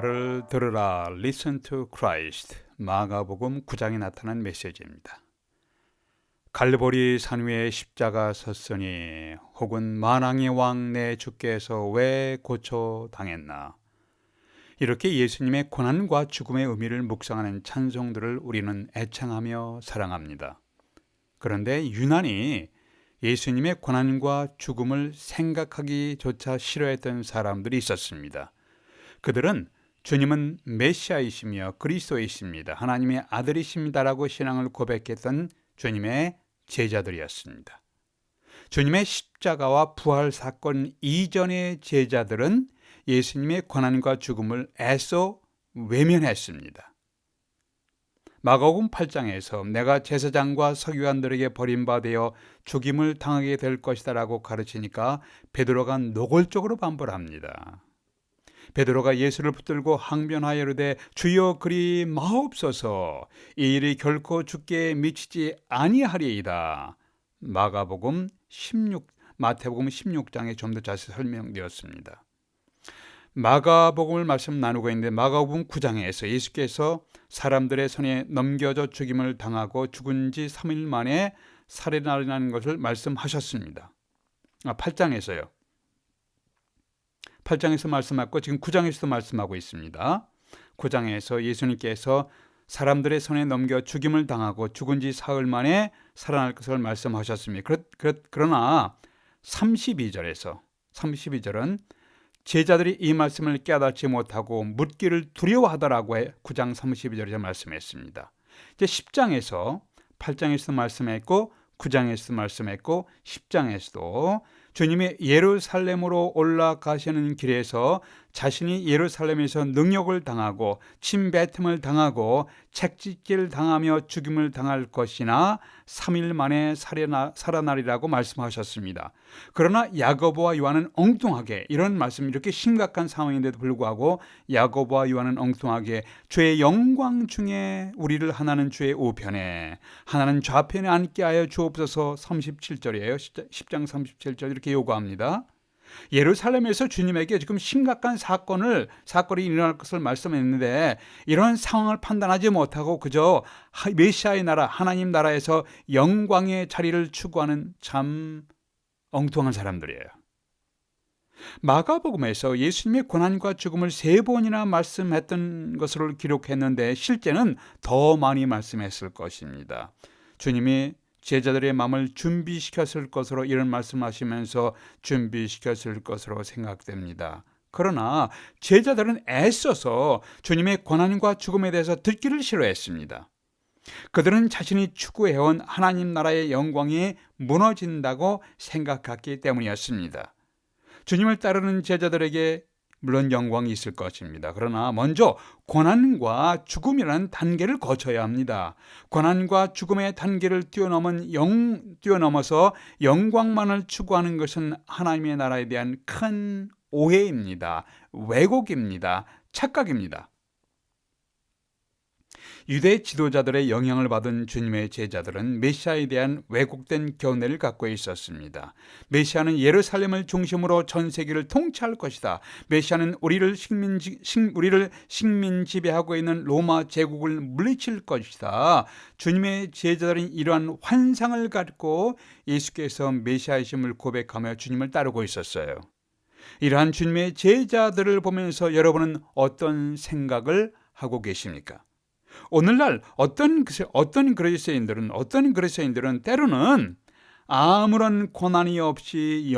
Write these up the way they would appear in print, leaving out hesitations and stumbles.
나를 들으라. Listen to Christ. 마가복음 9장에 나타난 메시지입니다. 갈보리 산 위에 십자가 섰으니 혹은 만왕의 왕 내 주께서 왜 고쳐 당했나. 이렇게 예수님의 고난과 죽음의 의미를 묵상하는 찬송들을 우리는 애창하며 사랑합니다. 그런데 유난히 예수님의 고난과 죽음을 생각하기조차 싫어했던 사람들이 있었습니다. 그들은 주님은 메시아이시며 그리스도이십니다, 하나님의 아들이십니다라고 신앙을 고백했던 주님의 제자들이었습니다. 주님의 십자가와 부활 사건 이전의 제자들은 예수님의 고난과 죽음을 애써 외면했습니다. 마가복음 8장에서 내가 제사장과 서기관들에게 버림받아 죽임을 당하게 될 것이다 라고 가르치니까 베드로가 노골적으로 반발합니다. 베드로가 예수를 붙들고 항변하여 이르되 주여 그리 마옵소서, 이 일이 결코 주께 미치지 아니하리이다. 마태복음 16장에 좀 더 자세히 설명되었습니다. 마가복음을 말씀 나누고 있는데 마가복음 9장에서 예수께서 사람들의 손에 넘겨져 죽임을 당하고 죽은 지 3일 만에 살해나는 것을 말씀하셨습니다. 8장에서요. 8장에서 말씀하고 지금 9장에서도 말씀하고 있습니다. 9장에서 예수님께서 사람들의 손에 넘겨 죽임을 당하고 죽은 지 사흘 만에 살아날 것을 말씀하셨습니다. 그러나 32절은 제자들이 이 말씀을 깨닫지 못하고 묻기를 두려워하더라고 9장 32절에서 말씀했습니다. 이제 10장에서 8장에서도 말씀했고 9장에서도 말씀했고 10장에서도 주님이 예루살렘으로 올라가시는 길에서 자신이 예루살렘에서 능욕을 당하고 침뱉음을 당하고 채찍질 당하며 죽임을 당할 것이나 3일 만에 살아나리라고 말씀하셨습니다. 그러나 야고보와 요한은 엉뚱하게, 이런 말씀, 이렇게 심각한 상황인데도 불구하고 야고보와 요한은 엉뚱하게 주의 영광 중에 우리를 하나는 주의 우편에 하나는 좌편에 앉게 하여 주옵소서. 37절이에요. 10장 37절 이렇게 요구합니다. 예루살렘에서 주님에게 지금 심각한 사건이 일어날 것을 말씀했는데 이런 상황을 판단하지 못하고 그저 메시아의 나라, 하나님 나라에서 영광의 자리를 추구하는 참 엉뚱한 사람들이에요. 마가복음에서 예수님의 고난과 죽음을 3번이나 말씀했던 것으로 기록했는데 실제는 더 많이 말씀했을 것입니다. 주님이 제자들의 마음을 준비시켰을 것으로 이런 말씀하시면서 준비시켰을 것으로 생각됩니다. 그러나 제자들은 애써서 주님의 고난과 죽음에 대해서 듣기를 싫어했습니다. 그들은 자신이 추구해온 하나님 나라의 영광이 무너진다고 생각했기 때문이었습니다. 주님을 따르는 제자들에게 물론 영광이 있을 것입니다. 그러나 먼저 고난과 죽음이라는 단계를 거쳐야 합니다. 고난과 죽음의 단계를 뛰어넘어서 영광만을 추구하는 것은 하나님의 나라에 대한 큰 오해입니다. 왜곡입니다. 착각입니다. 유대 지도자들의 영향을 받은 주님의 제자들은 메시아에 대한 왜곡된 견해를 갖고 있었습니다. 메시아는 예루살렘을 중심으로 전 세계를 통치할 것이다. 메시아는 우리를 식민 지배하고 있는 로마 제국을 물리칠 것이다. 주님의 제자들은 이러한 환상을 갖고 예수께서 메시아이심을 고백하며 주님을 따르고 있었어요. 이러한 주님의 제자들을 보면서 여러분은 어떤 생각을 하고 계십니까? 오늘날 어떤 그리스도인들은 때로는 아무런 고난이 없이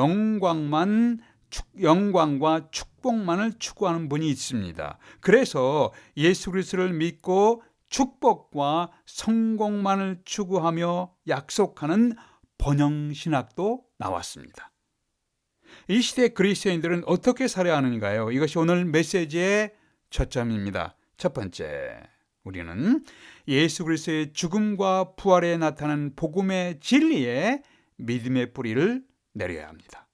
영광과 축복만을 추구하는 분이 있습니다. 그래서 예수 그리스도를 믿고 축복과 성공만을 추구하며 약속하는 번영신학도 나왔습니다. 이 시대 그리스도인들은 어떻게 살아야 하는가요? 이것이 오늘 메시지의 초점입니다. 첫 번째, 우리는 예수 그리스도의 죽음과 부활에 나타난 복음의 진리에 믿음의 뿌리를 내려야 합니다.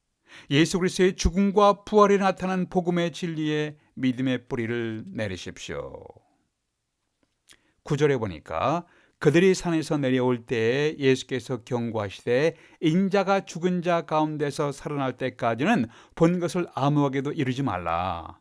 예수 그리스도의 죽음과 부활에 나타난 복음의 진리에 믿음의 뿌리를 내리십시오. 9절에 보니까 그들이 산에서 내려올 때에 예수께서 경고하시되 인자가 죽은 자 가운데서 살아날 때까지는 본 것을 아무에게도 이루지 말라.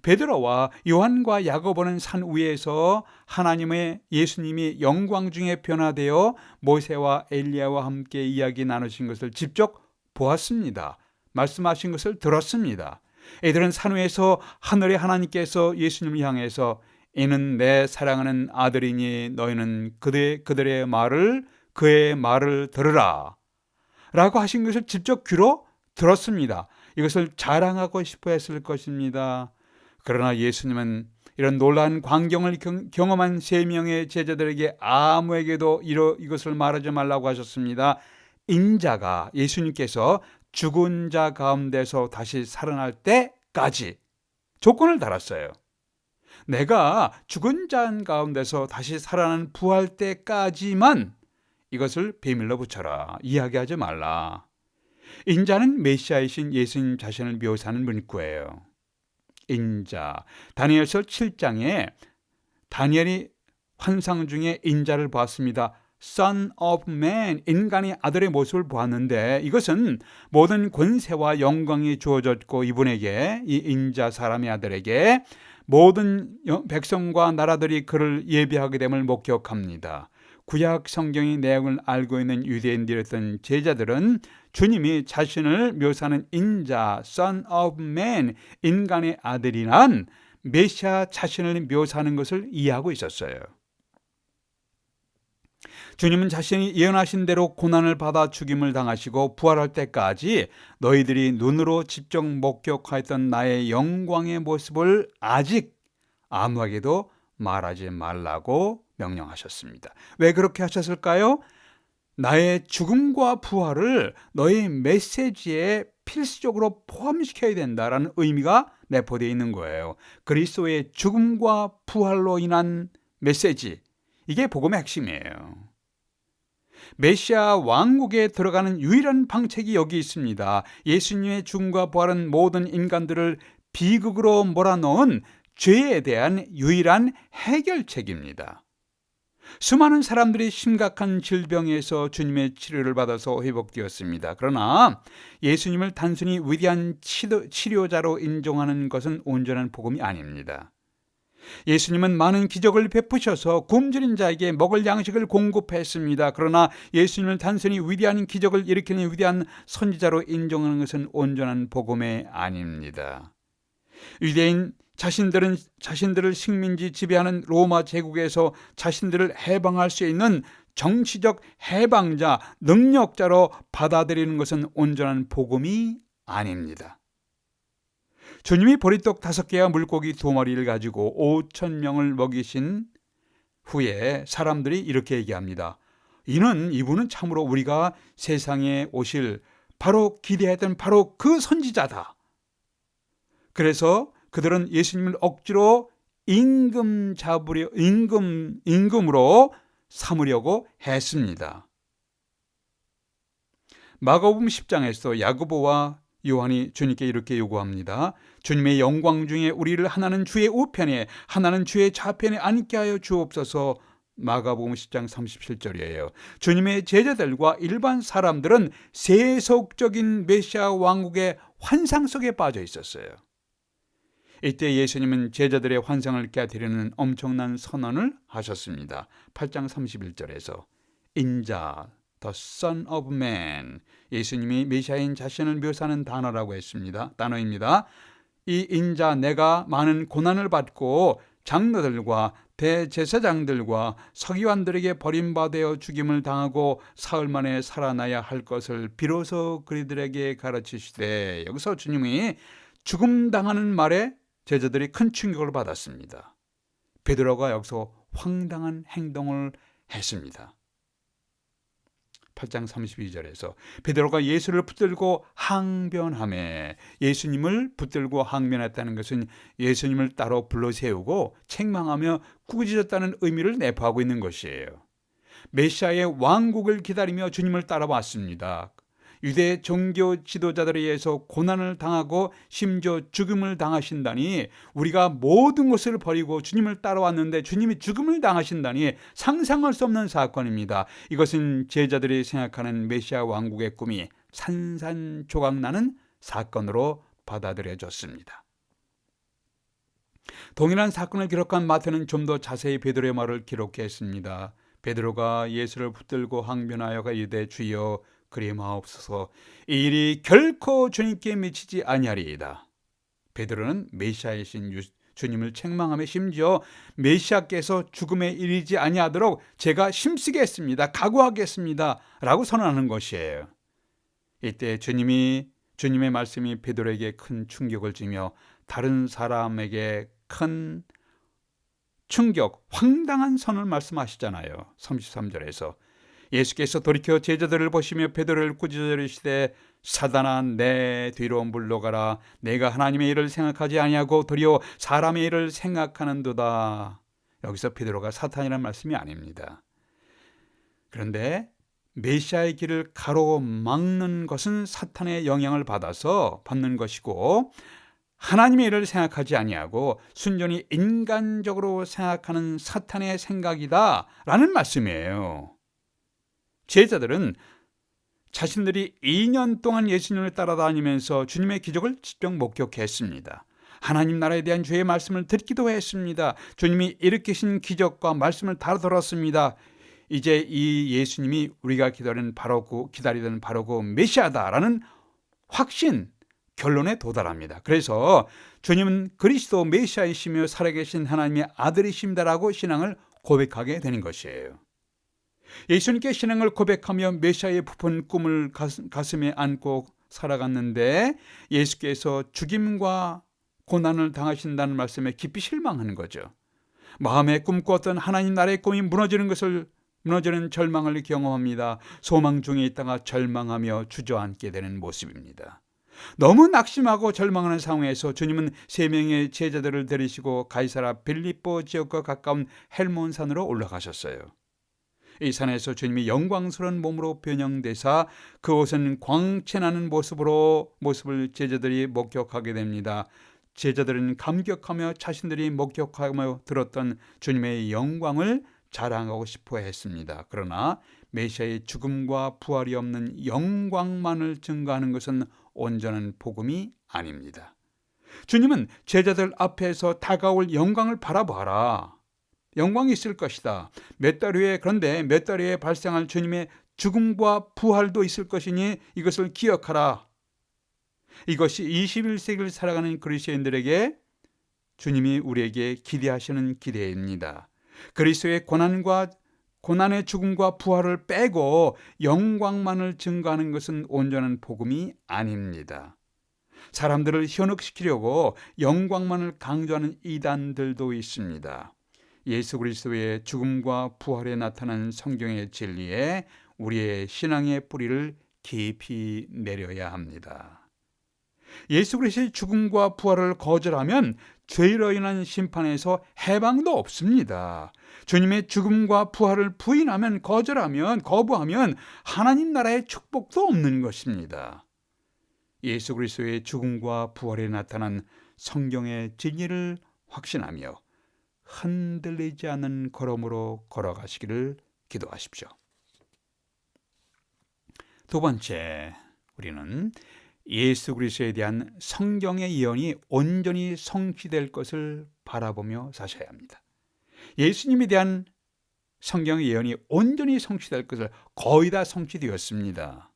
베드로와 요한과 야고보는 산 위에서 하나님의 예수님이 영광 중에 변화되어 모세와 엘리야와 함께 이야기 나누신 것을 직접 보았습니다. 말씀하신 것을 들었습니다. 이들은 산 위에서 하늘의 하나님께서 예수님을 향해서 이는 내 사랑하는 아들이니 너희는 그의 말을 들으라 라고 하신 것을 직접 귀로 들었습니다. 이것을 자랑하고 싶어 했을 것입니다. 그러나 예수님은 이런 놀라운 광경을 경험한 3명의 제자들에게 아무에게도 이것을 말하지 말라고 하셨습니다. 인자가, 예수님께서 죽은 자 가운데서 다시 살아날 때까지 조건을 달았어요. 내가 죽은 자 가운데서 다시 살아난 부활 때까지만 이것을 비밀로 붙여라. 이야기하지 말라. 인자는 메시아이신 예수님 자신을 묘사하는 문구예요. 인자. 다니엘서 7장에 다니엘이 환상 중에 인자를 보았습니다. Son of Man, 인간의 아들의 모습을 보았는데 이것은 모든 권세와 영광이 주어졌고 이분에게, 이 인자 사람의 아들에게 모든 백성과 나라들이 그를 예배하게 됨을 목격합니다. 구약 성경의 내용을 알고 있는 유대인들이었던 제자들은 주님이 자신을 묘사하는 인자, Son of Man, 인간의 아들이란 메시아 자신을 묘사하는 것을 이해하고 있었어요. 주님은 자신이 예언하신 대로 고난을 받아 죽임을 당하시고 부활할 때까지 너희들이 눈으로 직접 목격하였던 나의 영광의 모습을 아직 아무에게도 말하지 말라고 명령하셨습니다. 왜 그렇게 하셨을까요? 나의 죽음과 부활을 너희 메시지에 필수적으로 포함시켜야 된다라는 의미가 내포되어 있는 거예요. 그리스도의 죽음과 부활로 인한 메시지, 이게 복음의 핵심이에요. 메시아 왕국에 들어가는 유일한 방책이 여기 있습니다. 예수님의 죽음과 부활은 모든 인간들을 비극으로 몰아넣은 죄에 대한 유일한 해결책입니다. 수많은 사람들이 심각한 질병에서 주님의 치료를 받아서 회복되었습니다. 그러나 예수님을 단순히 위대한 치료자로 인정하는 것은 온전한 복음이 아닙니다. 예수님은 많은 기적을 베푸셔서 굶주린 자에게 먹을 양식을 공급했습니다. 그러나 예수님을 단순히 위대한 기적을 일으키는 위대한 선지자로 인정하는 것은 온전한 복음이 아닙니다. 유대인 자신들을 식민지 지배하는 로마 제국에서 자신들을 해방할 수 있는 정치적 해방자, 능력자로 받아들이는 것은 온전한 복음이 아닙니다. 주님이 보리떡 5개와 물고기 2마리를 가지고 5,000명을 먹이신 후에 사람들이 이렇게 얘기합니다. 이분은 참으로 우리가 세상에 오실 바로 기대했던 바로 그 선지자다. 그래서 그들은 예수님을 억지로 임금으로 삼으려고 했습니다. 마가복음 10장에서 야고보와 요한이 주님께 이렇게 요구합니다. 주님의 영광 중에 우리를 하나는 주의 우편에 하나는 주의 좌편에 앉게 하여 주옵소서. 마가복음 10장 37절이에요. 주님의 제자들과 일반 사람들은 세속적인 메시아 왕국의 환상 속에 빠져 있었어요. 이때 예수님은 제자들의 환상을 깨뜨리는 엄청난 선언을 하셨습니다. 8장 31절에서 인자, the Son of Man, 예수님이 메시아인 자신을 묘사하는 단어입니다. 이 인자, 내가 많은 고난을 받고 장로들과 대제사장들과 서기관들에게 버림받아 죽임을 당하고 사흘 만에 살아나야 할 것을 비로소 그들에게 가르치시되, 여기서 주님이 죽음 당하는 말에 제자들이 큰 충격을 받았습니다. 베드로가 여기서 황당한 행동을 했습니다. 8장 32절에서 베드로가 예수를 붙들고 항변하며, 예수님을 붙들고 항변했다는 것은 예수님을 따로 불러세우고 책망하며 꾸짖었다는 의미를 내포하고 있는 것이에요. 메시아의 왕국을 기다리며 주님을 따라왔습니다. 유대 종교 지도자들에 의해서 고난을 당하고 심지어 죽음을 당하신다니, 우리가 모든 것을 버리고 주님을 따라왔는데 주님이 죽음을 당하신다니 상상할 수 없는 사건입니다. 이것은 제자들이 생각하는 메시아 왕국의 꿈이 산산조각나는 사건으로 받아들여졌습니다. 동일한 사건을 기록한 마태는 좀 더 자세히 베드로의 말을 기록했습니다. 베드로가 예수를 붙들고 항변하여가 이르되 주여 그리마옵소서, 이 일이 결코 주님께 미치지 아니하리이다. 베드로는 메시아이신 주님을 책망하며 심지어 메시아께서 죽음에 이르지 아니하도록 제가 힘쓰겠습니다, 각오하겠습니다 라고 선언하는 것이에요. 이때 주님의 말씀이 베드로에게 큰 충격을 주며 다른 사람에게 큰 충격, 황당한 선을 말씀하시잖아요. 33절에서 예수께서 돌이켜 제자들을 보시며 베드로를 꾸짖으시되 사단아 내 뒤로 물러가라, 내가 하나님의 일을 생각하지 아니하고 도리어 사람의 일을 생각하는도다. 여기서 베드로가 사탄이라는 말씀이 아닙니다. 그런데 메시아의 길을 가로막는 것은 사탄의 영향을 받는 것이고, 하나님의 일을 생각하지 아니하고 순전히 인간적으로 생각하는 사탄의 생각이다 라는 말씀이에요. 제자들은 자신들이 2년 동안 예수님을 따라다니면서 주님의 기적을 직접 목격했습니다. 하나님 나라에 대한 주의 말씀을 듣기도 했습니다. 주님이 일으키신 기적과 말씀을 다 들었습니다. 이제 이 예수님이 우리가 기다리던 바로 그 메시아다라는 확신, 결론에 도달합니다. 그래서 주님은 그리스도 메시아이시며 살아계신 하나님의 아들이십니다라고 신앙을 고백하게 되는 것이에요. 예수님께 신앙을 고백하며 메시아의 부푼 꿈을 가슴에 안고 살아갔는데 예수께서 죽임과 고난을 당하신다는 말씀에 깊이 실망하는 거죠. 마음에 꿈꾸었던 하나님 나라의 꿈이 무너지는 절망을 경험합니다. 소망 중에 있다가 절망하며 주저앉게 되는 모습입니다. 너무 낙심하고 절망하는 상황에서 주님은 3명의 제자들을 데리시고 가이사라 빌립보 지역과 가까운 헬몬산으로 올라가셨어요. 이 산에서 주님이 영광스러운 몸으로 변형되사 그곳은 광채나는 모습을 제자들이 목격하게 됩니다. 제자들은 감격하며 자신들이 목격하며 들었던 주님의 영광을 자랑하고 싶어 했습니다. 그러나 메시아의 죽음과 부활이 없는 영광만을 증거하는 것은 온전한 복음이 아닙니다. 주님은 제자들 앞에서 다가올 영광을 바라봐라, 영광이 있을 것이다. 그런데 몇 달 후에 발생할 주님의 죽음과 부활도 있을 것이니 이것을 기억하라. 이것이 21세기를 살아가는 그리스도인들에게 주님이 우리에게 기대하시는 기대입니다. 그리스도의 고난의 죽음과 부활을 빼고 영광만을 증거하는 것은 온전한 복음이 아닙니다. 사람들을 현혹시키려고 영광만을 강조하는 이단들도 있습니다. 예수 그리스도의 죽음과 부활에 나타난 성경의 진리에 우리의 신앙의 뿌리를 깊이 내려야 합니다. 예수 그리스도의 죽음과 부활을 거절하면 죄로 인한 심판에서 해방도 없습니다. 주님의 죽음과 부활을 거부하면 하나님 나라의 축복도 없는 것입니다. 예수 그리스도의 죽음과 부활에 나타난 성경의 진리를 확신하며 흔들리지 않는 걸음으로 걸어가시기를 기도하십시오. 두 번째, 우리는 예수 그리스도에 대한 성경의 예언이 온전히 성취될 것을 바라보며 사셔야 합니다. 예수님에 대한 성경의 예언이 온전히 성취될 것을, 거의 다 성취되었습니다.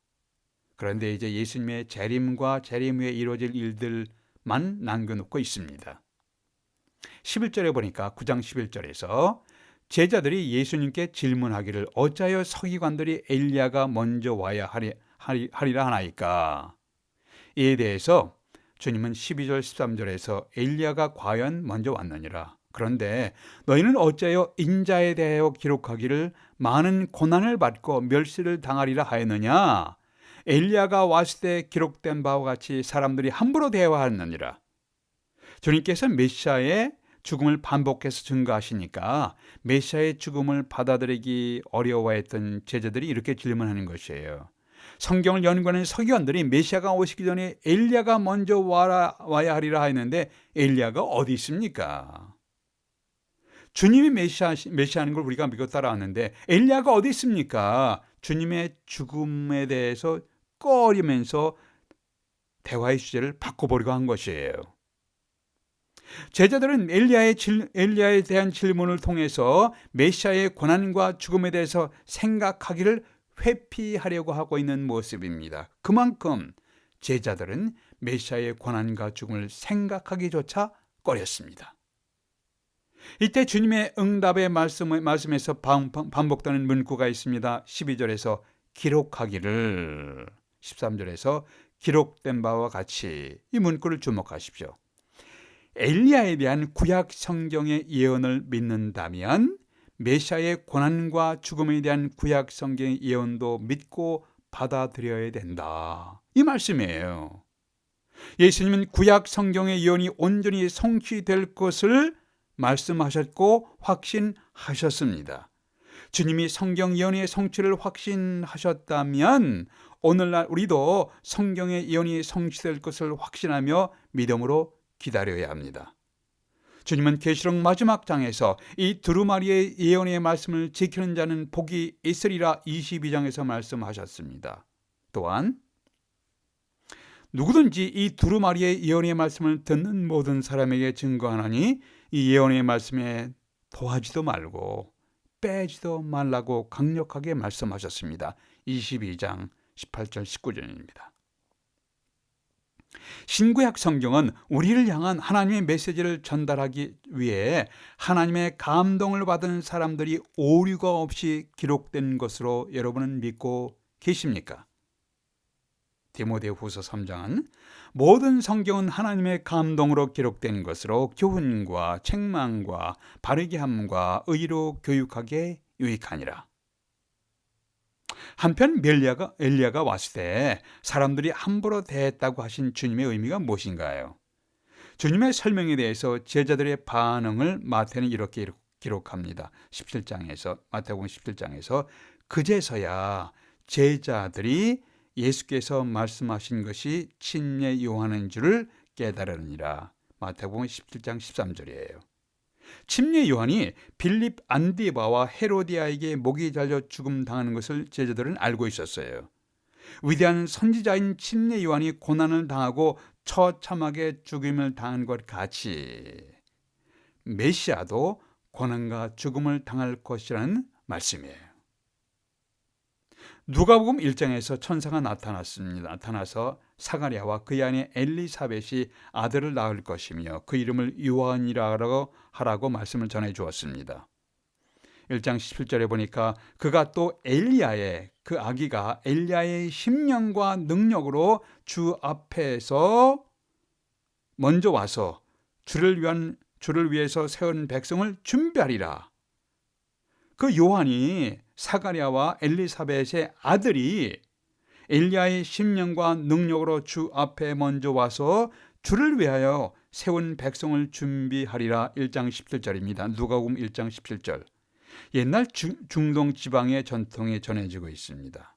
그런데 이제 예수님의 재림과 재림 후에 이루어질 일들만 남겨놓고 있습니다. 11절에 보니까 9장 11절에서 제자들이 예수님께 질문하기를 어찌하여 서기관들이 엘리야가 먼저 와야 하리라 하나이까? 이에 대해서 주님은 12절 13절에서 엘리야가 과연 먼저 왔느니라. 그런데 너희는 어찌하여 인자에 대하여 기록하기를 많은 고난을 받고 멸시를 당하리라 하였느냐? 엘리야가 왔을 때 기록된 바와 같이 사람들이 함부로 대화하느니라. 주님께서 메시아의 죽음을 반복해서 증거하시니까 메시아의 죽음을 받아들이기 어려워했던 제자들이 이렇게 질문하는 것이에요. 성경을 연구하는 서기관들이 메시아가 오시기 전에 엘리야가 먼저 와야 하리라 했는데 엘리야가 어디 있습니까? 주님이 메시아인 걸 우리가 믿고 따라왔는데 엘리야가 어디 있습니까? 주님의 죽음에 대해서 꺼리면서 대화의 주제를 바꿔보려고 한 것이에요. 제자들은 엘리야에 대한 질문을 통해서 메시아의 고난과 죽음에 대해서 생각하기를 회피하려고 하고 있는 모습입니다. 그만큼 제자들은 메시아의 고난과 죽음을 생각하기조차 꺼렸습니다. 이때 주님의 응답의 말씀에서 반복되는 문구가 있습니다. 12절에서 기록하기를, 13절에서 기록된 바와 같이, 이 문구를 주목하십시오. 엘리야에 대한 구약 성경의 예언을 믿는다면 메시아의 고난과 죽음에 대한 구약 성경의 예언도 믿고 받아들여야 된다, 이 말씀이에요. 예수님은 구약 성경의 예언이 온전히 성취될 것을 말씀하셨고 확신하셨습니다. 주님이 성경 예언의 성취를 확신하셨다면 오늘날 우리도 성경의 예언이 성취될 것을 확신하며 믿음으로 기다려야 합니다. 주님은 계시록 마지막 장에서 이 두루마리의 예언의 말씀을 지키는 자는 복이 있으리라 22장에서 말씀하셨습니다. 또한 누구든지 이 두루마리의 예언의 말씀을 듣는 모든 사람에게 증거하노니 이 예언의 말씀에 더하지도 말고 빼지도 말라고 강력하게 말씀하셨습니다. 22장 18절 19절입니다. 신구약 성경은 우리를 향한 하나님의 메시지를 전달하기 위해 하나님의 감동을 받은 사람들이 오류가 없이 기록된 것으로 여러분은 믿고 계십니까? 디모데후서 3장은 모든 성경은 하나님의 감동으로 기록된 것으로 교훈과 책망과 바르게 함과 의로 교육하게 유익하니라. 한편 엘리야가 왔을 때 사람들이 함부로 대했다고 하신 주님의 의미가 무엇인가요? 주님의 설명에 대해서 제자들의 반응을 마태는 이렇게 기록합니다. 마태복음 17장에서 그제서야 제자들이 예수께서 말씀하신 것이 침례 요한인 줄을 깨달으니라. 마태복음 17장 13절이에요. 침례 요한이 빌립 안디바와 헤로디아에게 목이 잘려 죽음 당하는 것을 제자들은 알고 있었어요. 위대한 선지자인 침례 요한이 고난을 당하고 처참하게 죽임을 당한 것 같이 메시아도 고난과 죽음을 당할 것이라는 말씀이에요. 누가복음 1장에서 천사가 나타나서 사가랴와 그의 아내 엘리사벳이 아들을 낳을 것이며 그 이름을 요한이라고 하라고 말씀을 전해 주었습니다. 1장 17절에 보니까 그가 또 그 아기가 엘리야의 심령과 능력으로 주 앞에서 먼저 와서 주를 위해서 세운 백성을 준비하리라. 그 요한이 사가랴와 엘리사벳의 아들이 엘리야의 심령과 능력으로 주 앞에 먼저 와서 주를 위하여 세운 백성을 준비하리라. 1장 17절입니다. 누가복음 1장 17절. 옛날 중동 지방의 전통이 전해지고 있습니다.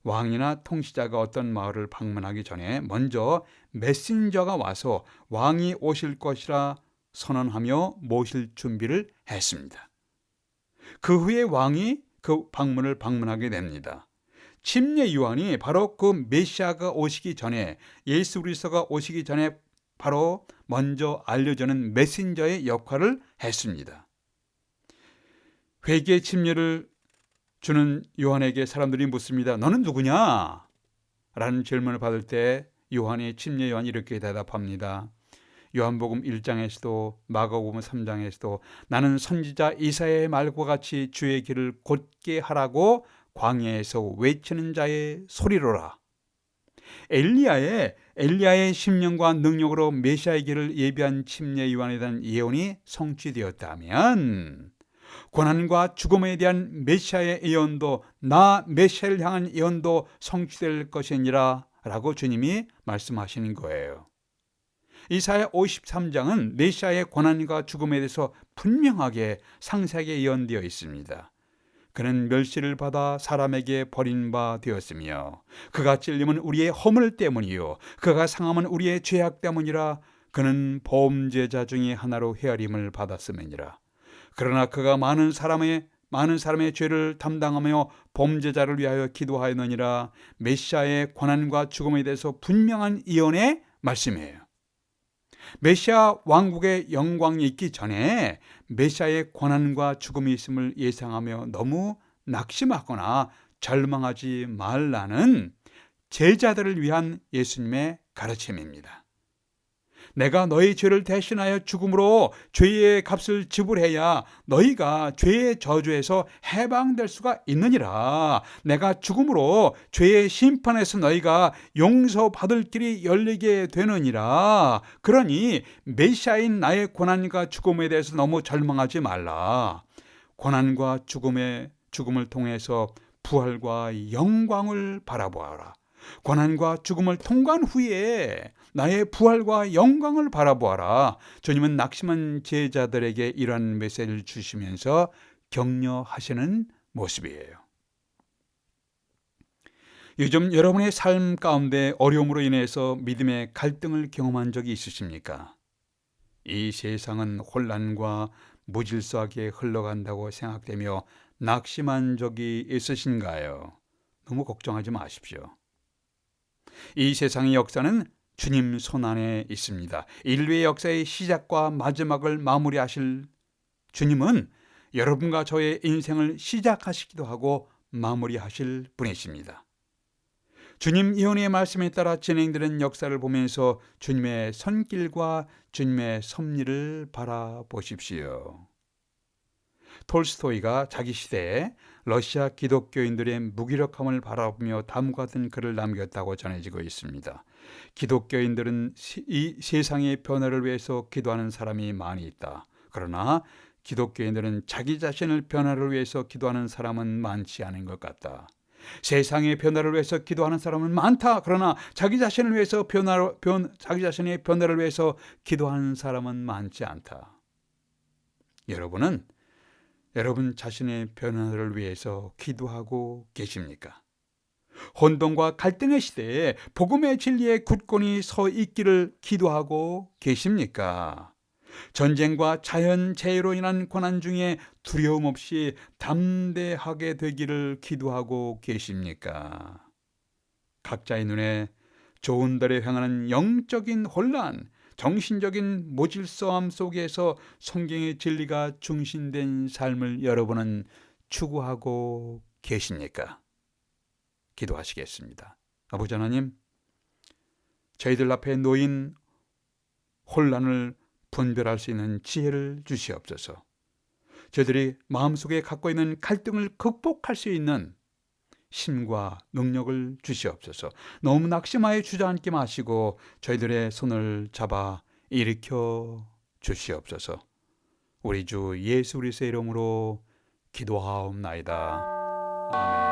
왕이나 통치자가 어떤 마을을 방문하기 전에 먼저 메신저가 와서 왕이 오실 것이라 선언하며 모실 준비를 했습니다. 그 후에 왕이 그 방문하게 됩니다. 침례 요한이 바로 그 메시아가 오시기 전에, 예수 그리스도가 오시기 전에 바로 먼저 알려주는 메신저의 역할을 했습니다. 회개 침례를 주는 요한에게 사람들이 묻습니다. 너는 누구냐? 라는 질문을 받을 때 침례 요한이 이렇게 대답합니다. 요한복음 1장에서도 마가복음 3장에서도 나는 선지자 이사야의 말과 같이 주의 길을 곧게 하라고 광야에서 외치는 자의 소리로라. 엘리야의 심령과 능력으로 메시아의 길을 예비한 침례 요한에 대한 예언이 성취되었다면 고난과 죽음에 대한 메시아의 예언도, 나 메시아를 향한 예언도 성취될 것이니라 라고 주님이 말씀하시는 거예요. 이사야 53장은 메시아의 고난과 죽음에 대해서 분명하게 상세하게 예언되어 있습니다. 그는 멸시를 받아 사람에게 버린 바 되었으며 그가 찔림은 우리의 허물 때문이요 그가 상함은 우리의 죄악 때문이라. 그는 범죄자 중에 하나로 헤아림을 받았음이니라. 그러나 그가 많은 사람의 죄를 담당하며 범죄자를 위하여 기도하였느니라. 메시아의 고난과 죽음에 대해서 분명한 예언의 말씀이에요. 메시아 왕국의 영광이 있기 전에 메시아의 고난과 죽음이 있음을 예상하며 너무 낙심하거나 절망하지 말라는 제자들을 위한 예수님의 가르침입니다. 내가 너희 죄를 대신하여 죽음으로 죄의 값을 지불해야 너희가 죄의 저주에서 해방될 수가 있느니라. 내가 죽음으로 죄의 심판에서 너희가 용서받을 길이 열리게 되느니라. 그러니 메시아인 나의 고난과 죽음에 대해서 너무 절망하지 말라. 고난과 죽음을 통해서 부활과 영광을 바라보아라. 고난과 죽음을 통과한 후에 나의 부활과 영광을 바라보아라. 주님은 낙심한 제자들에게 이러한 메시지를 주시면서 격려하시는 모습이에요. 요즘 여러분의 삶 가운데 어려움으로 인해서 믿음의 갈등을 경험한 적이 있으십니까? 이 세상은 혼란과 무질서하게 흘러간다고 생각되며 낙심한 적이 있으신가요? 너무 걱정하지 마십시오. 이 세상의 역사는 주님 손안에 있습니다. 인류의 역사의 시작과 마지막을 마무리하실 주님은 여러분과 저의 인생을 시작하시기도 하고 마무리하실 분이십니다. 주님 예언의 말씀에 따라 진행되는 역사를 보면서 주님의 손길과 주님의 섭리를 바라보십시오. 톨스토이가 자기 시대에 러시아 기독교인들의 무기력함을 바라보며 다음과 같은 글을 남겼다고 전해지고 있습니다. 기독교인들은 이 세상의 변화를 위해서 기도하는 사람이 많이 있다. 그러나 기독교인들은 자기 자신을 변화를 위해서 기도하는 사람은 많지 않은 것 같다. 세상의 변화를 위해서 기도하는 사람은 많다. 그러나 자기 자신을 위해서 자기 자신의 변화를 위해서 기도하는 사람은 많지 않다. 여러분 자신의 변화를 위해서 기도하고 계십니까? 혼돈과 갈등의 시대에 복음의 진리에 굳건히 서 있기를 기도하고 계십니까? 전쟁과 자연재해로 인한 고난 중에 두려움 없이 담대하게 되기를 기도하고 계십니까? 각자의 눈에 좋은 달에 향하는 영적인 혼란, 정신적인 모질서함 속에서 성경의 진리가 중심된 삶을 여러분은 추구하고 계십니까? 기도하시겠습니다. 아버지 하나님, 저희들 앞에 놓인 혼란을 분별할 수 있는 지혜를 주시옵소서. 저희들이 마음속에 갖고 있는 갈등을 극복할 수 있는 힘과 능력을 주시옵소서. 너무 낙심하여 주저앉게 마시고 저희들의 손을 잡아 일으켜 주시옵소서. 우리 주 예수 그리스도의 이름으로 기도하옵나이다. 아멘.